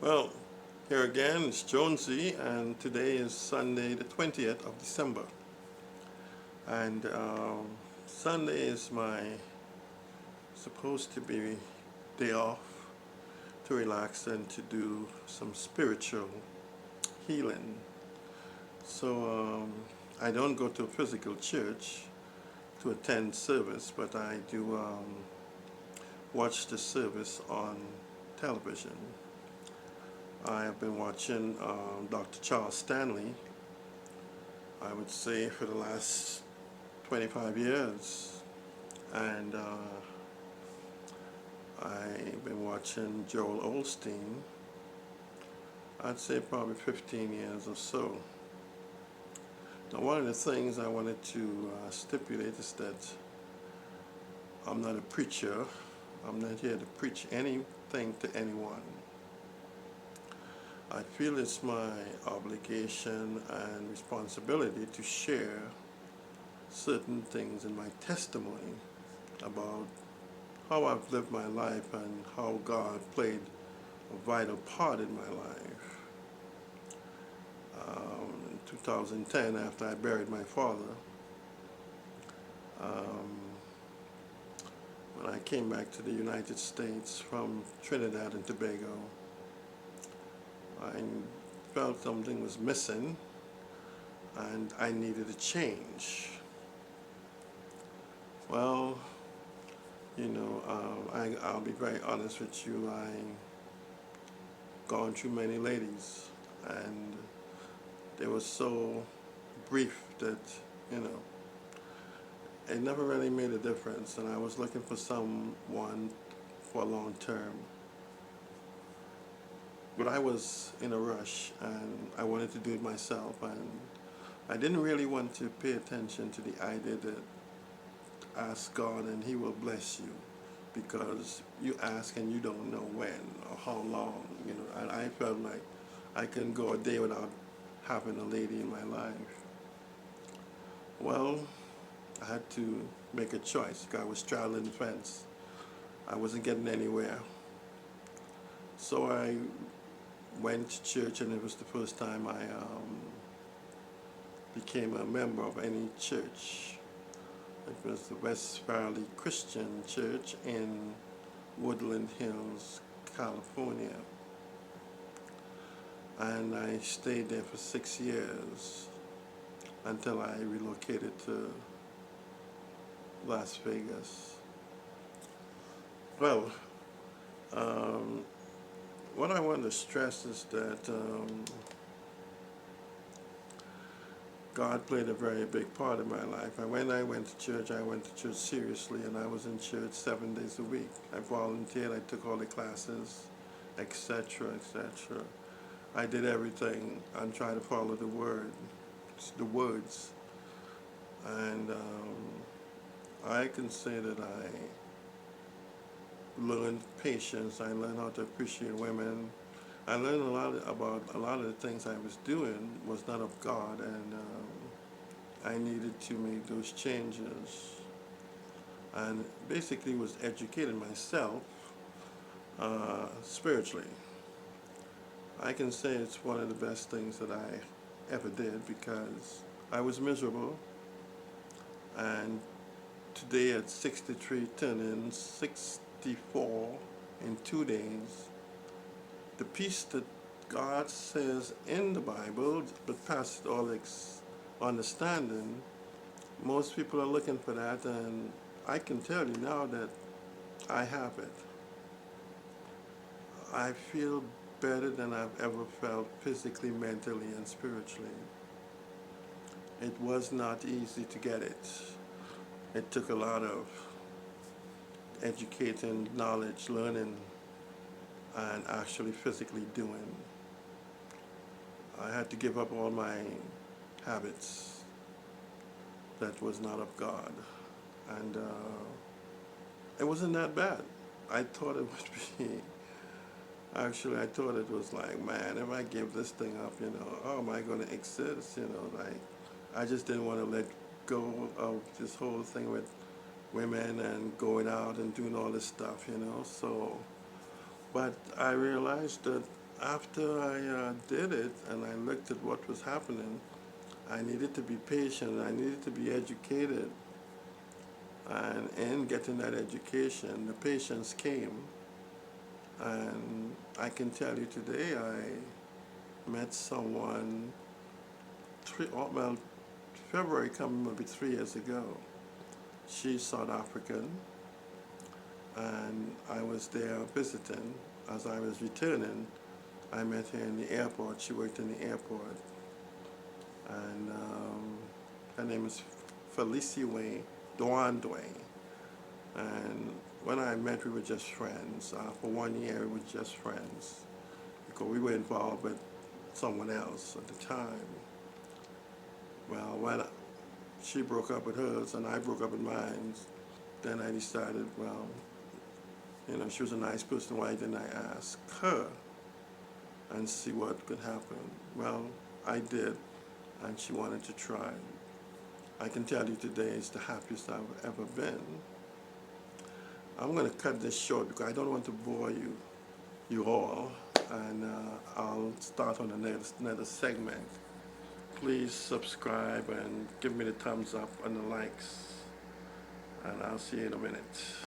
Well, here again it's Jonesy, and today is Sunday, the 20th of December. And Sunday is my supposed to be day off to relax and to do some spiritual healing. So I don't go to a physical church to attend service, but I do watch the service on television. I have been watching Dr. Charles Stanley, I would say, for the last 25 years. And I've been watching Joel Osteen, I'd say probably 15 years or so. Now, one of the things I wanted to stipulate is that I'm not a preacher. I'm not here to preach anything to anyone. I feel it's my obligation and responsibility to share certain things in my testimony about how I've lived my life and how God played a vital part in my life. In 2010, after I buried my father, when I came back to the United States from Trinidad and Tobago, I felt something was missing and I needed a change. Well, I'll be very honest with you. I gone through many ladies, and they were so brief that, you know, it never really made a difference, and I was looking for someone for long term. But I was in a rush, and I wanted to do it myself, and I didn't really want to pay attention to the idea that ask God and He will bless you, because you ask and you don't know when or how long, and I felt like I couldn't go a day without having a lady in my life. Well, I had to make a choice. I was straddling the fence. I wasn't getting anywhere. So I went to church, and it was the first time I became a member of any church. It was the West Valley Christian Church in Woodland Hills, California. And I stayed there for 6 years until I relocated to Las Vegas. Well, what I want to stress is that God played a very big part in my life. And when I went to church, I went to church seriously, and I was in church 7 days a week. I volunteered, I took all the classes, etc., etc. I did everything and tried to follow the words. And I can say that I learned patience. I learned how to appreciate women. I learned about a lot of the things I was doing was not of God, and I needed to make those changes. And basically was educating myself spiritually. I can say it's one of the best things that I ever did, because I was miserable, and today at 63, turning 64 in 2 days, the peace that God says in the Bible, but past all understanding, most people are looking for that, and I can tell you now that I have it. I feel better than I've ever felt physically, mentally, and spiritually. It was not easy to get it. It took a lot of educating, knowledge, learning, and actually physically doing. I had to give up all my habits that was not of God. And it wasn't that bad. I thought it would be, actually I thought it was like, man, if I give this thing up, how am I going to exist? Like, I just didn't want to let go of this whole thing with women and going out and doing all this stuff, so, but I realized that after I did it and I looked at what was happening, I needed to be patient, I needed to be educated. And in getting that education, the patience came. And I can tell you today, I met someone, well, February coming will be 3 years ago. She's South African, and I was there visiting. As I was returning, I met her in the airport. She worked in the airport. And her name is Felicia Dwayne. And when I met, we were just friends. For 1 year, we were just friends because we were involved with someone else at the time. Well, when she broke up with hers and I broke up with mine, then I decided, well, she was a nice person. Why didn't I ask her and see what could happen? Well, I did, and she wanted to try. I can tell you today is the happiest I've ever been. I'm going to cut this short because I don't want to bore you all, and I'll start on another segment. Please subscribe and give me the thumbs up and the likes, and I'll see you in a minute.